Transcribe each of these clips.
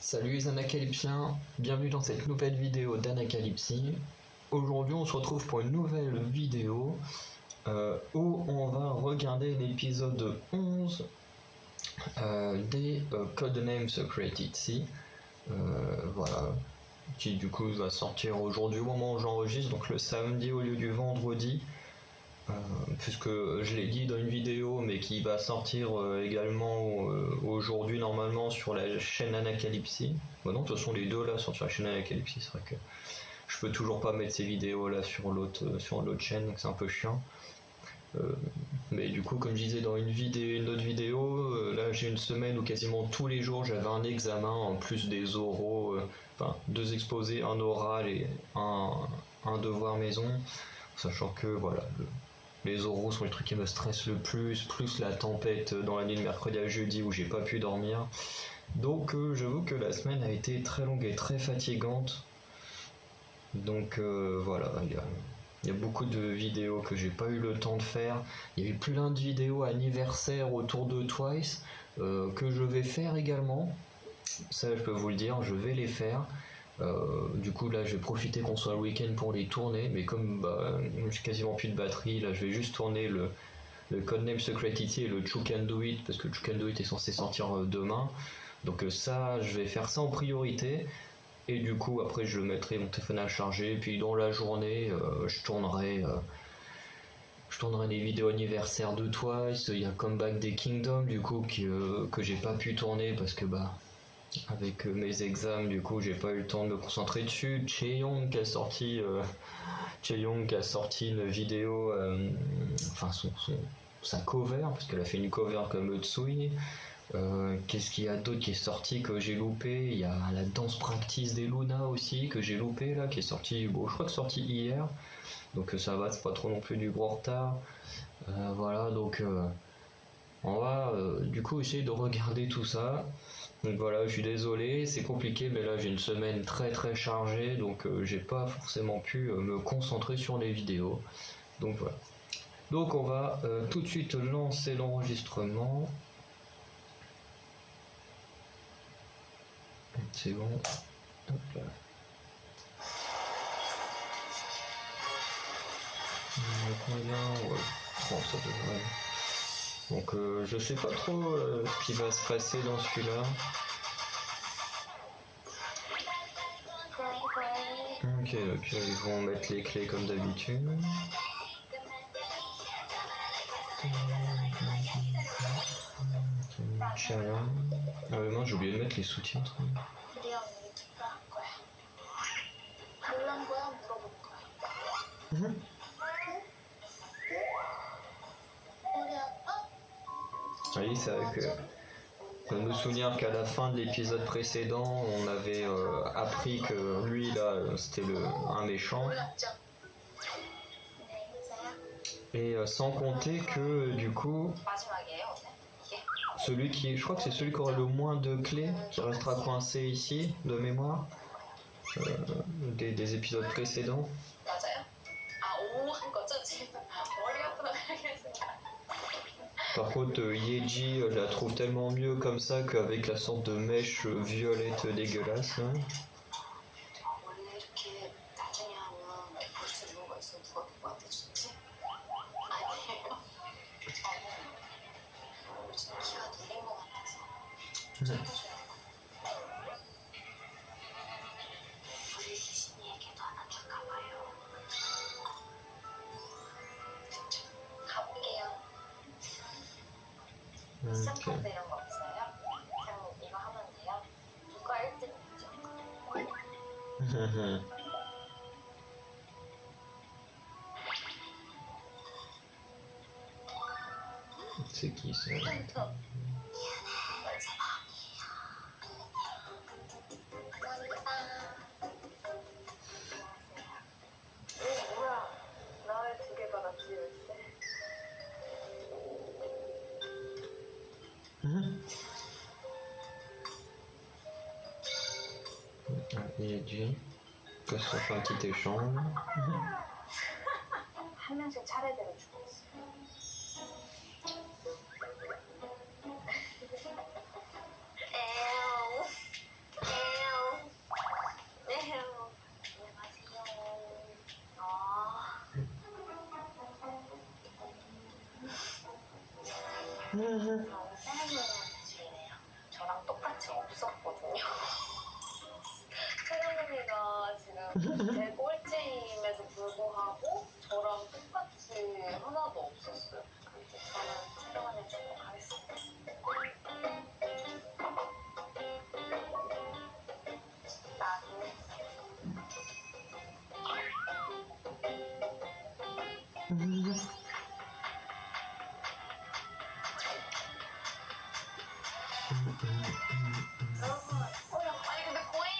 Salut les anacalypsiens, bienvenue dans cette nouvelle vidéo d'Anacalypsie. Aujourd'hui on se retrouve pour une nouvelle vidéo où on va regarder l'épisode 11 des Codenames Created Sea. Voilà, qui du coup va sortir aujourd'hui au moment où j'enregistre, donc le samedi au lieu du vendredi. Puisque je l'ai dit dans une vidéo, mais qui va sortir également aujourd'hui normalement sur la chaîne Anacalypsie. Bon non, de toute façon les deux là sont sur la chaîne Anacalypsie, c'est vrai que je peux toujours pas mettre ces vidéos là sur l'autre chaîne, donc c'est un peu chiant. Mais du coup, comme je disais dans une autre vidéo, là j'ai une semaine où quasiment tous les jours j'avais un examen en plus des oraux, enfin 2 exposés, un oral et un devoir maison, sachant que voilà. Les oraux sont les trucs qui me stressent le plus la tempête dans la nuit de mercredi à jeudi où j'ai pas pu dormir. Donc j'avoue que la semaine a été très longue et très fatigante. Donc voilà, il y a beaucoup de vidéos que j'ai pas eu le temps de faire. Il y a eu plein de vidéos anniversaires autour de Twice que je vais faire également. Ça je peux vous le dire, je vais les faire. Du coup là je vais profiter qu'on soit le week-end pour les tourner, mais comme j'ai quasiment plus de batterie, là je vais juste tourner le Codename Secretity et le Chu Can Do It, parce que Chu Can Do It est censé sortir demain, donc ça je vais faire ça en priorité, et du coup après je mettrai mon téléphone à charger, puis dans la journée je tournerai des vidéos anniversaires de Twice. Il y a Comeback des Kingdoms du coup que j'ai pas pu tourner parce que avec mes examens, du coup, j'ai pas eu le temps de me concentrer dessus. Chaeyoung qui a sorti une vidéo, enfin sa cover, parce qu'elle a fait une cover comme Utsui. Qu'est-ce qu'il y a d'autre qui est sorti que j'ai loupé? Il y a la danse practice des Luna aussi que j'ai loupé là, qui est sorti, bon, je crois que c'est sorti hier. Donc ça va, c'est pas trop non plus du gros retard. Voilà, donc on va du coup essayer de regarder tout ça. Donc voilà, je suis désolé, c'est compliqué, mais là j'ai une semaine très très chargée, donc j'ai pas forcément pu me concentrer sur les vidéos. Donc voilà. Donc on va tout de suite lancer l'enregistrement. C'est bon. Hop là. Combien? Ouais. Bon, ça devrait. Donc je sais pas trop ce qui va se passer dans celui-là. Ok, ils vont mettre les clés comme d'habitude. Ah ouais, non, j'ai oublié de mettre les sous-titres. Oui, c'est vrai que je me souviens qu'à la fin de l'épisode précédent, on avait appris que lui là, c'était un méchant. Et sans compter que du coup, je crois que c'est celui qui aura le moins de clés, qui restera coincé ici, de mémoire, des épisodes précédents. Par contre, Yeji, je la trouve tellement mieux comme ça qu'avec la sorte de mèche violette dégueulasse. Hein. C'est qui ça? Yeji, que ça fait un petit échange. 세레모니네요. 저랑 똑같이 없었거든요. 세레모니가 지금 제 꼴찌임에도 불구하고 저랑 똑같이 하나도 없었어요. 그래서 저는 세레모니 찍고 가겠습니다. 여러분, 아니 근데 고잉!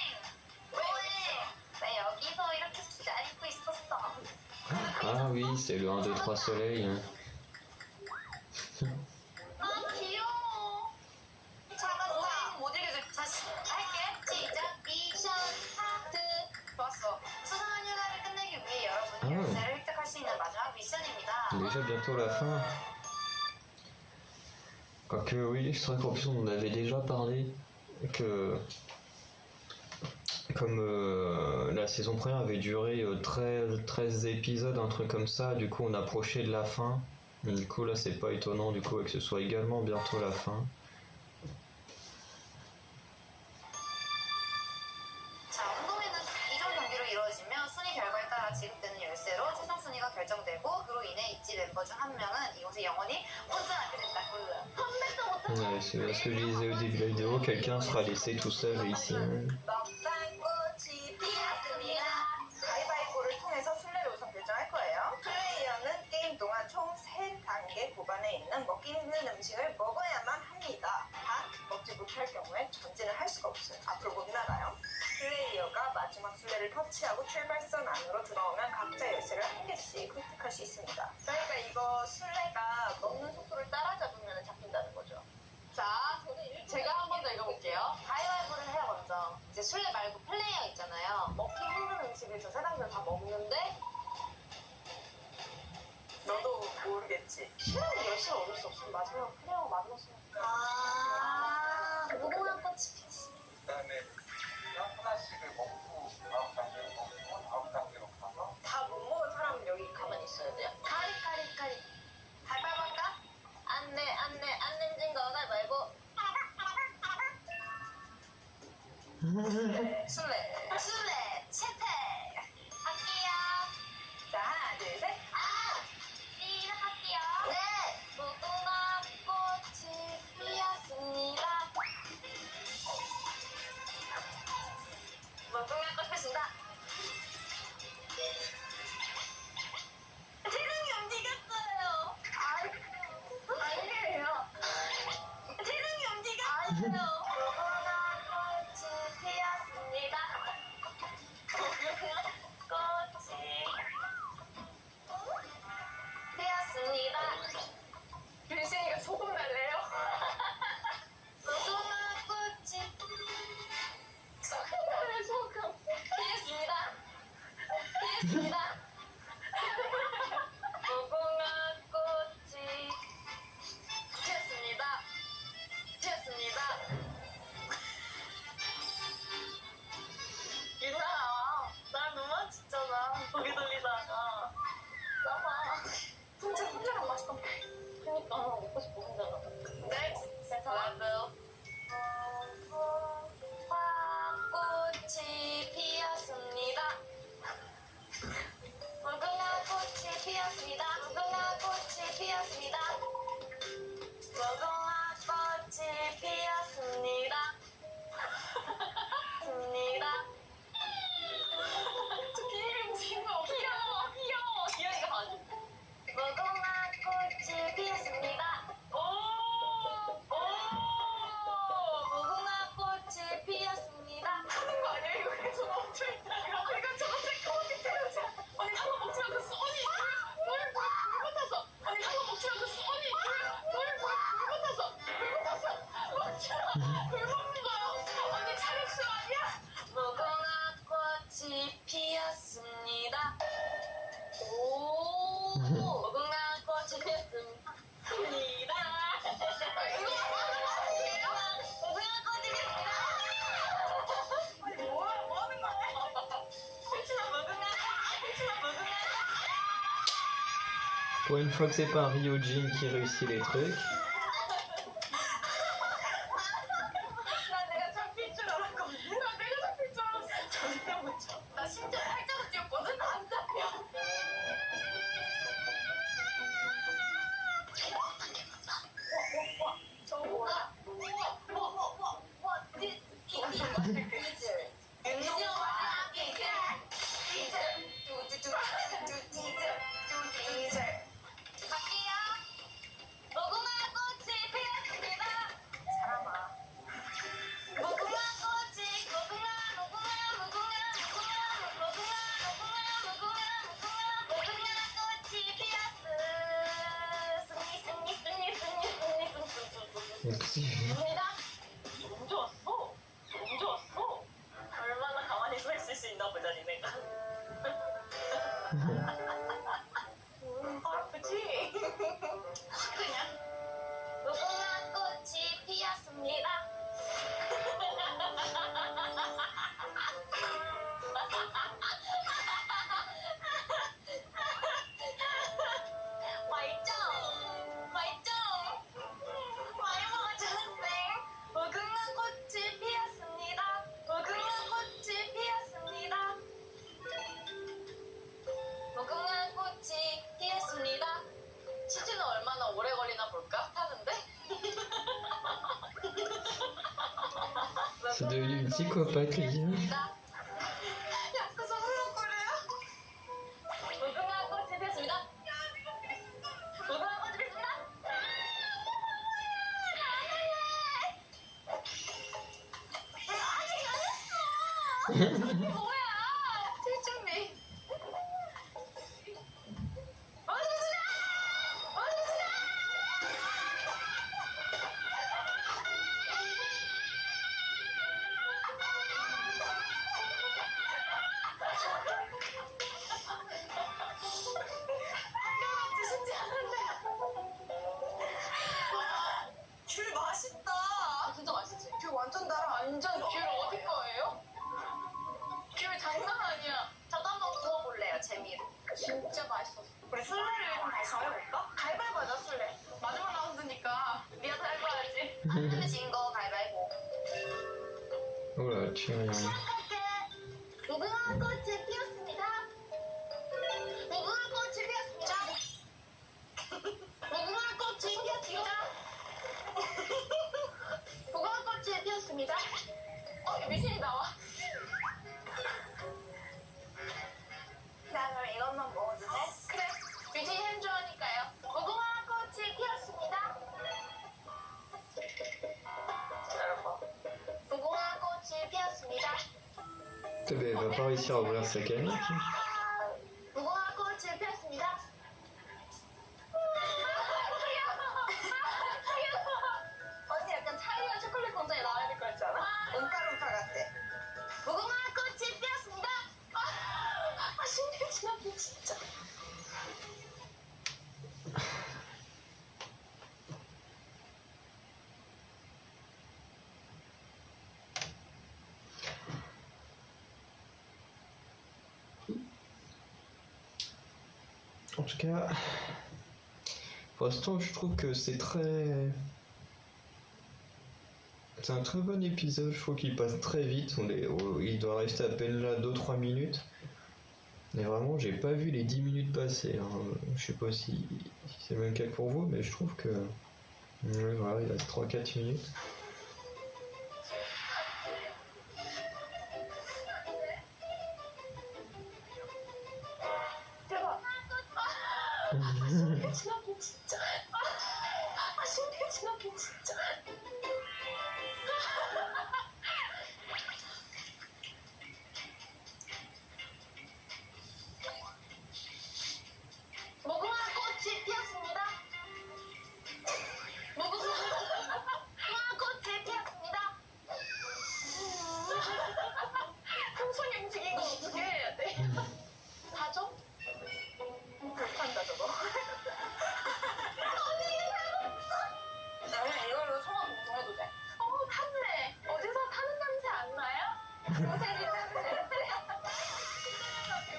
나 여기서 이렇게 기다리고 있었어. Ah oui, c'est le 1, 2, 3 soleil. Hein. 아 귀여워. 작았다. 못 읽어줘. 다시 할게. 시작. 미션 하트. 좋았어. 수상한 휴가를 끝내기 위해 여러분이 열쇠를 획득할 수 있는 마지막 미션입니다. Déjà bientôt la fin. Quoique oui, c'est vrai qu'en plus on en avait déjà parlé. Que comme la saison première avait duré 13 épisodes, un truc comme ça, du coup on approchait de la fin. Du coup là c'est pas étonnant du coup que ce soit également bientôt la fin. 자, 운동회는 2종 경기로 이루어지며 순위 결과에 따라 지급되는 열쇠로 최종 순위가 결정되고 그로 인해 있지 멤버 중 한 명은 이곳에 영원히 온전하게 된다. Ouais, c'est ce que je disais au début de la vidéo, quelqu'un sera laissé tout seul ici. 먹방꽃이 피었습니다. 가위바위보를 통해서 순례를 우선 결정할 거예요. 플레이어는 게임 동안 총 3단계 구간에 있는 먹기 힘든 음식을 먹어야만 합니다. 단, 먹지 못할 경우에 전진을 할 수가 없어요. 앞으로 못 나가요. 플레이어가 마지막 순례를 터치하고 출발선 안으로 들어오면 각자 열쇠를 한 개씩 획득할 수 있습니다. 그러니까 이거 순례가 먹는 속도를 따라잡으면 잡힌다는 거죠. 자, 제가 한 번 더 읽어볼게요. 가위바위보를 해요, 먼저. 이제 술래 말고 플레이어 있잖아요. 먹기 힘든 음식을 저 세 단계를 다 먹는데 너도 모르겠지. 시간이 열심히 얻을 수 없으면 마지막 플레이어가 만났으면 무궁한 꽃이 피었어. 그다음에 하나씩을 먹고 다음 단계로 먹고 다음 단계로 가서 다 못 먹은 사람은 여기 가만히 있어야 돼요. 카리카리카리. 가위바위보 할까? 안 내진 거 가위바위보. 술래 채택 할게요. 자, 하나 둘 셋. 시작할게요. 네. 무궁화 꽃이 피었습니다. 무궁화 꽃 피었습니다. 태릉이 움직였어요. 아니에요. 태릉이 움직였어요. 빌신이가 소금 달래요? 무궁화 꽃이 소금 달래 소금 피했습니다. 무궁화 꽃이 피었습니다. 유나야, 나 너무 진짜나 고개 돌리다가 나봐. 혼자랑 맛있던 그니까 먹고 싶어 혼자가. Next, 라고. 무궁화꽃이 피었습니다. 무궁화꽃이 피었습니다. 무궁화꽃이 피었습니다. 무궁화꽃이 피었습니다. 저 비밀 무슨 거 귀여워. 귀여이가 맞아. 무궁화꽃이 피었습니다. 무궁화꽃이 피었습니다. 하는 거 아니야? 이거 계속 멈춰있다가. 그러니까 저거 새까맣게 태우자. 아니, 한번 먹지마 그 써니. 불 붙어서. 아니, 한번 먹지마 그 써니. 불 붙어서. 먹지마. 불 먹는 거야. 언니 차력수 아니야? 무궁화꽃이 피었습니다. 오, 무궁화꽃이 피었습니다. 무궁화꽃이 피었습니다. 아니 뭐 하는 거야? 그치만 무궁화. Pour une fois que c'est pas un Ryujin qui réussit les trucs. 진짜 나 심지어 팔자로 뛰었거든? 안 잡혀. 저거 뭐야? 역시 너무 좋았어. 너무 좋았어. 얼마나 가만히 서 있을 수 있나 보자, 니네가. 아프지? 그냥. 무궁화 꽃이 피었습니다. 맛있죠? 맛있죠? 많이 먹어주는데 무궁화 꽃이 피었습니다. 무궁화 꽃이 피었습니다. 무궁화 꽃이 피었습니다. 치즈는 얼마나 오래 걸리나 볼까? 타는데? c'est devenu une psychopathe les gars. 약간 흘렁거려요? 무궁화 꽃이 피었습니다. 무궁화 꽃이 피었습니다. 아직 안 했어. 뭐야? 틀준비. 귤 맛있다. 진짜 맛있지? 귤 완전 달아. 완전 귤 어디 거예요? 귤 장난 아니야. 저도 한번 구워볼래요, 재미로. 진짜 맛있었어. 우리 술래를 좀 다시 정해볼까? 가위바위보 하자, 술래. 마지막 라운드니까 니가 다 해봐야지. 안 되면 진거 가위바위보. Oula, tu rien. 시작할게. 무궁화 꽃이 피었습니다. 무궁화 꽃이 피었습니다. 무궁화 꽃이 피었습니다. 무궁화 꽃이 피었습니다. 미신이 나와. 나 그럼 이것만 먹어도 돼? 그래. 미신이 햄 좋아하니까요. 무궁화 꽃이 피었습니다. 기다려봐. 무궁화 꽃이 피었습니다. Putain, mais elle va pas réussir à ouvrir sa canette. 무궁화 꽃이 피었습니다. 언니 약간 차이와 초콜릿 공장에 나와야 될 것 같지 않아? 옴카룸카 같아. 무궁화 꽃이 피었습니다. 신경 지나고 진짜. En tout cas, pour l'instant, je trouve que c'est très. C'est un très bon épisode, je trouve qu'il passe très vite. Il doit rester à peine là 2-3 minutes. Mais vraiment, j'ai pas vu les 10 minutes passer. Hein. Je sais pas si c'est le même cas pour vous, mais je trouve que. Ouais, voilà, il reste 3-4 minutes. 대박. 신경 지나고 진짜. 신경 지나고 진짜. 무궁화 꽃이 피었습니다. 무궁화 꽃이 피었습니다. 풍선이 움직이고 어떻게 해야 돼? 다져? 불탄다 저거. 언니 이거 잘못했어. 그냥 이걸로 소원 공성해도 돼. 탔네. 어디서 타는 냄새 안 나요? 동생이 냄새.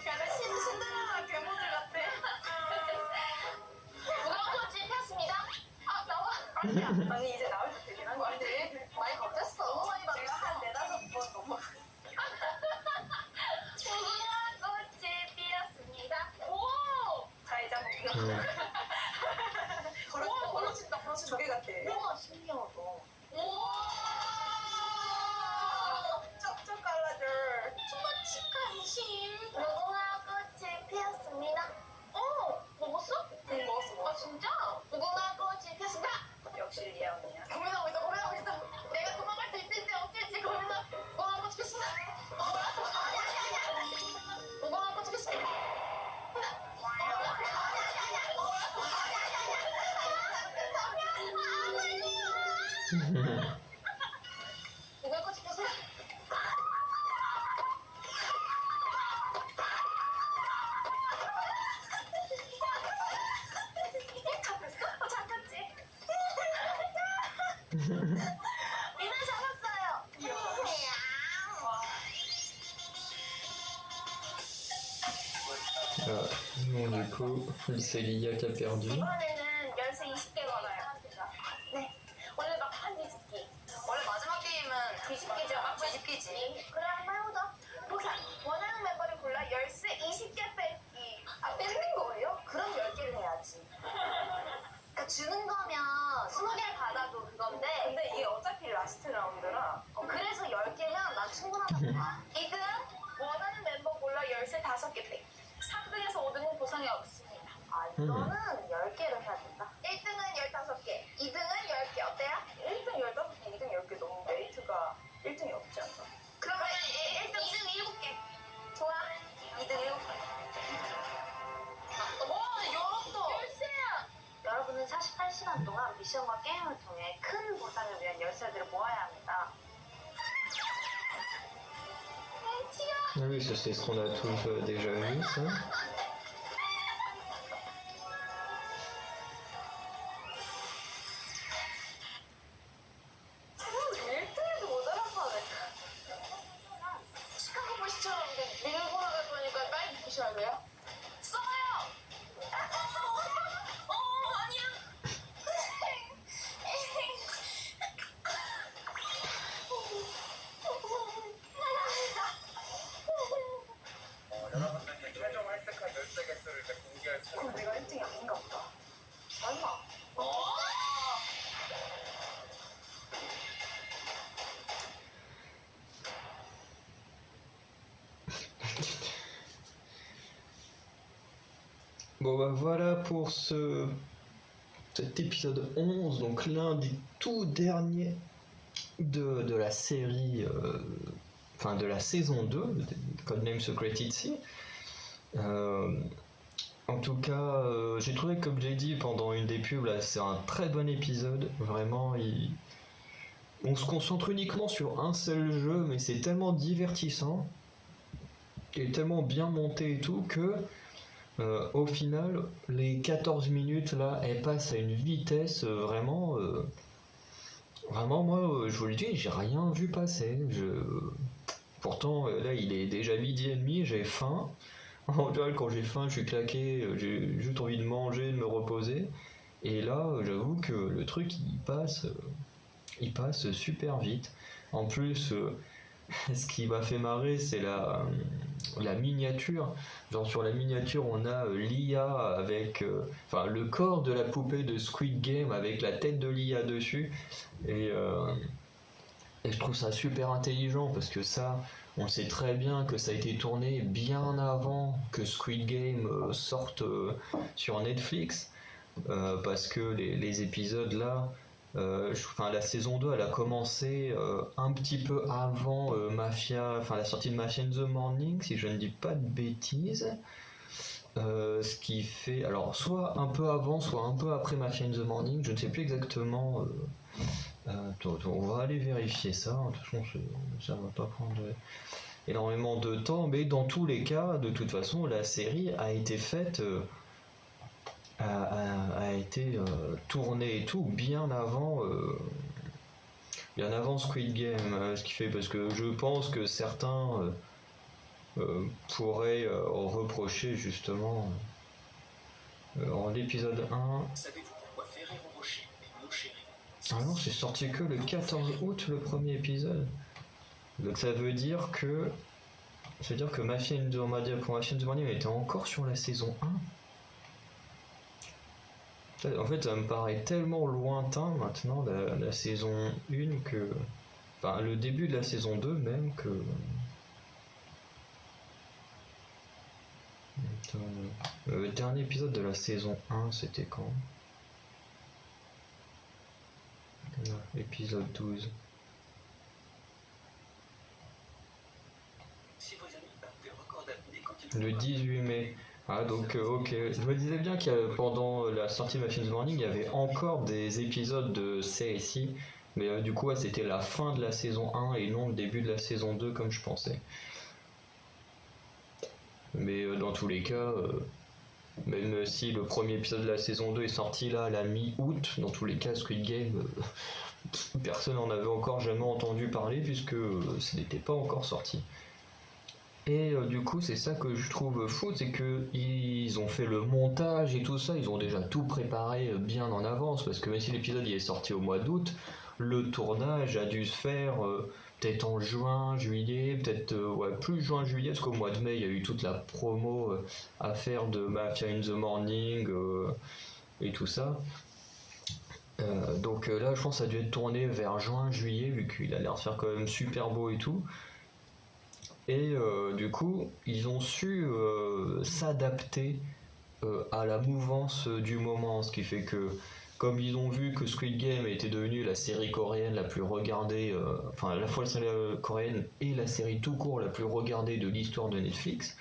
약간 신데렐라 괴물들 같아. 무궁화 꽃이 피었습니다. 나와. 아니야. 언니 이제 나올 때 되긴 한 거 같아. 많이 겁됐어. 너무 많이 받았어. 내가 한 4-5번 넘어. 와, 벌어진다. 조개 같아. 우와, 신기하다. 쩍쩍 갈라져. 축하해심. 무궁화 꽃이 피었습니다. 먹었어? 응, 먹었어. 아, 진짜? 무궁화 꽃이 피었습니다. 역시 리아 언니야. 고민하고 있어. 내가 도망갈 수 있을지 없을지 고민하고. 무궁화 꽃이 피었습니다. 무궁화 꽃이 피었습니다. 무궁화 꽃이 피었습니다. 잡혔지? 이날 잡았어요. Bon, du coup, c'est Lia qui a perdu. 이번에는 열쇠 20개 걸어요. 네. 원래 막판 뒤집기. 원래 마지막 게임은 뒤집기죠. 막 뒤집기지. 그래, 한번 해보자. 보자. 원하는 멤버를 골라 열쇠 20개 뺏기. 아, 뺏는 거예요? 그럼 10개를 해야지. 그러니까 주는 거면 20개를 받아도 그건데, 근데 이게 어차피 라스트 라운드라 그래서 10개면 난 충분하다고 봐. 2등, 원하는 member 골라 열쇠 5개 뺏기. 3등에서 5등은 보상이 없습니다. 아, 이거는 10개를 해야 된다. 1등은 15개, 2등은 10개. 어때요? 1등 15개, 2등 10개 너무 메리트가 1등이 없지 않나? 그러면 1등, 2등 7개. 좋아. 2등 7개. 와, 열었다. 열쇠야. 여러분은 48시간 동안 미션과 게임을 통해 큰 보상을 위한 열쇠들을 모아야 합니다. Ah oui, ça c'est ce qu'on a tous déjà vu, ça. 어, 1등에도 모자라서 시카고 보시처럼 밀고 나갈 거니까 빨리 보셔야 돼요. 써요. 아니야. 여러분들께 최종 획득한 열쇠 개수를 이제 공개할 그럼 차례. 내가 1등이 아닌가 보다. 설마. Bon bah voilà pour cet épisode 11, donc l'un des tout derniers de la série, enfin de la saison 2, de Codename Secret Sea. En tout cas, j'ai trouvé, comme j'ai dit pendant une des pubs, là, c'est un très bon épisode. Vraiment, on se concentre uniquement sur un seul jeu, mais c'est tellement divertissant et tellement bien monté et tout que au final, les 14 minutes là, elles passent à une vitesse vraiment. Vraiment, moi, je vous le dis, j'ai rien vu passer. Pourtant, là, il est déjà 12h30, j'ai faim. En général, quand j'ai faim, je suis claqué, j'ai juste envie de manger, de me reposer. Et là, j'avoue que le truc, il passe super vite. En plus, ce qui m'a fait marrer, c'est la miniature. Genre sur la miniature, on a l'IA avec, enfin, le corps de la poupée de Squid Game avec la tête de l'IA dessus. Et je trouve ça super intelligent parce que ça, on sait très bien que ça a été tourné bien avant que Squid Game sorte sur Netflix. Parce que les épisodes là, enfin la saison 2 elle a commencé un petit peu avant Mafia, enfin la sortie de Mafia in the Morning si je ne dis pas de bêtises. Ce qui fait, alors soit un peu avant, soit un peu après Mafia in the Morning, je ne sais plus exactement. On va aller vérifier ça. De toute façon, ça va pas prendre énormément de temps, mais dans tous les cas, de toute façon, la série a été faite, a été tournée et tout bien avant Squid Game. Ce qui fait parce que je pense que certains pourraient reprocher justement en l'épisode 1. Savez-vous pourquoi Ferrero Rocher est mon chéri? Ah non, c'est sorti que le 14 août le premier épisode. Donc ça veut dire que Mafia in the Morning était encore sur la saison 1. En fait, ça me paraît tellement lointain maintenant, la saison 1, que. Enfin, le début de la saison 2 même, que. Attends, le dernier épisode de la saison 1, c'était quand? Épisode 12. Si vos amis battent des records d'apnée quand ils Le 18 mai. Ah, donc, ok. Je me disais bien que pendant la sortie de Machines Morning, il y avait encore des épisodes de CSI. Mais du coup, ouais, c'était la fin de la saison 1 et non le début de la saison 2 comme je pensais. Mais dans tous les cas, même si le premier épisode de la saison 2 est sorti là à la mi-août, dans tous les cas, Squid Game, personne n'en avait encore jamais entendu parler puisque ce n'était pas encore sorti. Et du coup, c'est ça que je trouve fou, c'est que ils ont fait le montage et tout ça, ils ont déjà tout préparé bien en avance, parce que même si l'épisode il est sorti au mois d'août, le tournage a dû se faire peut-être en juin, juillet, peut-être ouais, plus juin-juillet, parce qu'au mois de mai, il y a eu toute la promo à faire de Mafia in the Morning et tout ça. Donc là, je pense que ça a dû être tourné vers juin-juillet, vu qu'il a l'air de faire quand même super beau et tout. Et du coup, ils ont su s'adapter à la mouvance du moment, ce qui fait que, comme ils ont vu que Squid Game était devenue la série coréenne la plus regardée, enfin à la fois la série coréenne et la série tout court la plus regardée de l'histoire de Netflix,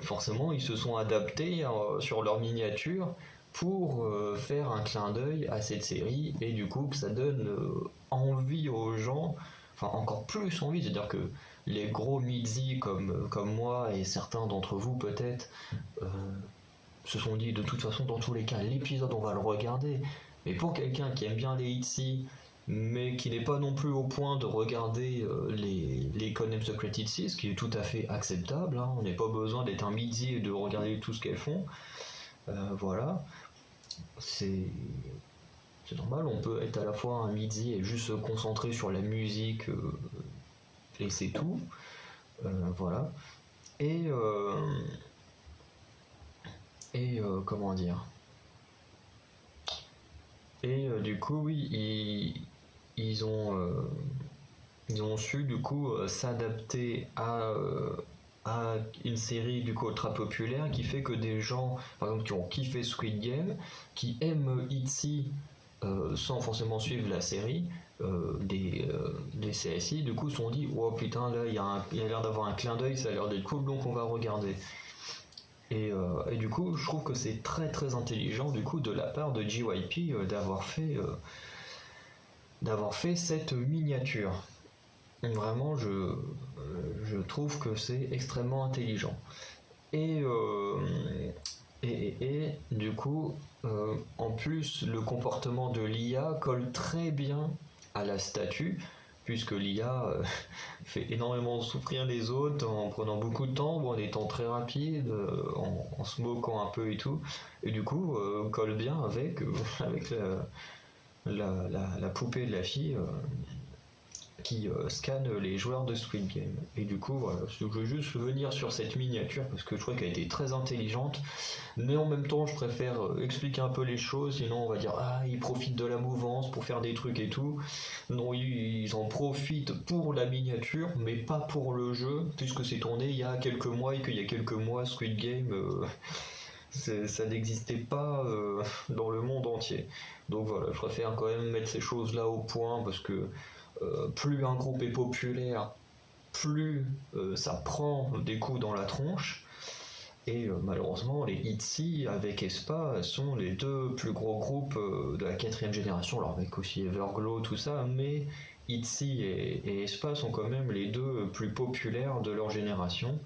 forcément ils se sont adaptés sur leur miniature pour faire un clin d'œil à cette série et du coup que ça donne envie aux gens, enfin encore plus envie, c'est-à-dire que les gros midzi comme moi et certains d'entre vous peut-être se sont dit de toute façon dans tous les cas l'épisode on va le regarder, mais pour quelqu'un qui aime bien les Itzy mais qui n'est pas non plus au point de regarder les Codename Secret Itzy, ce qui est tout à fait acceptable, hein. On n'a pas besoin d'être un midzi et de regarder tout ce qu'elles font, voilà, c'est normal, on peut être à la fois un midzi et juste se concentrer sur la musique et c'est tout, voilà, et comment dire, et du coup oui ils ont su du coup s'adapter à une série du coup ultra populaire qui fait que des gens par exemple qui ont kiffé Squid Game, qui aiment Itzy sans forcément suivre la série, des CSI du coup se sont dit oh putain là il y a l'air d'avoir un clin d'œil, ça a l'air d'être cool donc on va regarder. Et du coup je trouve que c'est très très intelligent du coup de la part de JYP d'avoir fait cette miniature. Vraiment je trouve que c'est extrêmement intelligent. Et du coup en plus le comportement de l'IA colle très bien à la statue puisque l'IA fait énormément souffrir les autres en prenant beaucoup de temps ou en étant très rapide, en se moquant un peu et tout, et du coup colle bien avec la poupée de la fille qui scanne les joueurs de Squid Game. Et du coup, voilà, je veux juste venir sur cette miniature parce que je trouve qu'elle a été très intelligente, mais en même temps, je préfère expliquer un peu les choses, sinon on va dire ah, ils profitent de la mouvance pour faire des trucs et tout. Non, ils en profitent pour la miniature, mais pas pour le jeu, puisque c'est tourné il y a quelques mois et qu'il y a quelques mois, Squid Game. Ça n'existait pas dans le monde entier. Donc voilà, je préfère quand même mettre ces choses-là au point parce que plus un groupe est populaire, plus ça prend des coups dans la tronche. Et malheureusement, les Itzy avec aespa sont les deux plus gros groupes de la 4ème génération, alors avec aussi Everglow, tout ça, mais Itzy et aespa sont quand même les deux plus populaires de leur génération.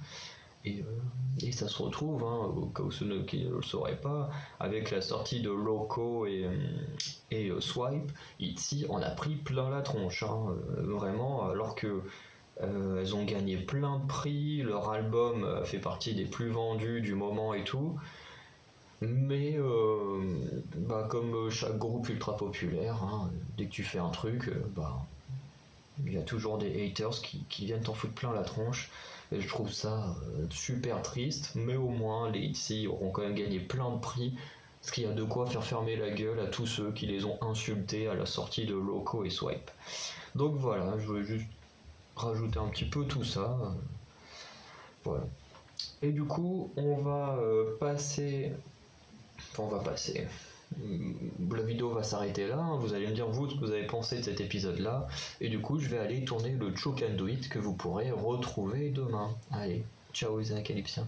Et ça se retrouve, hein, au cas où ceux qui ne le sauraient pas, avec la sortie de Loco et Swipe, Itzy en a pris plein la tronche, hein, vraiment, alors que elles ont gagné plein de prix, leur album fait partie des plus vendus du moment et tout, mais comme chaque groupe ultra populaire, hein, dès que tu fais un truc, il y a toujours des haters qui viennent t'en foutre plein la tronche. Et je trouve ça super triste, mais au moins les Itzy auront quand même gagné plein de prix Parce qu'il y a de quoi faire fermer la gueule à tous ceux qui les ont insultés à la sortie de Loco et Swipe. Donc voilà, je voulais juste rajouter un petit peu tout ça. Voilà. Et du coup, on va passer. Enfin, on va passer. La vidéo va s'arrêter là. Vous allez me dire vous ce que vous avez pensé de cet épisode-là. Et du coup, je vais aller tourner le Choke and Do It que vous pourrez retrouver demain. Allez, ciao les Anacalypsiens.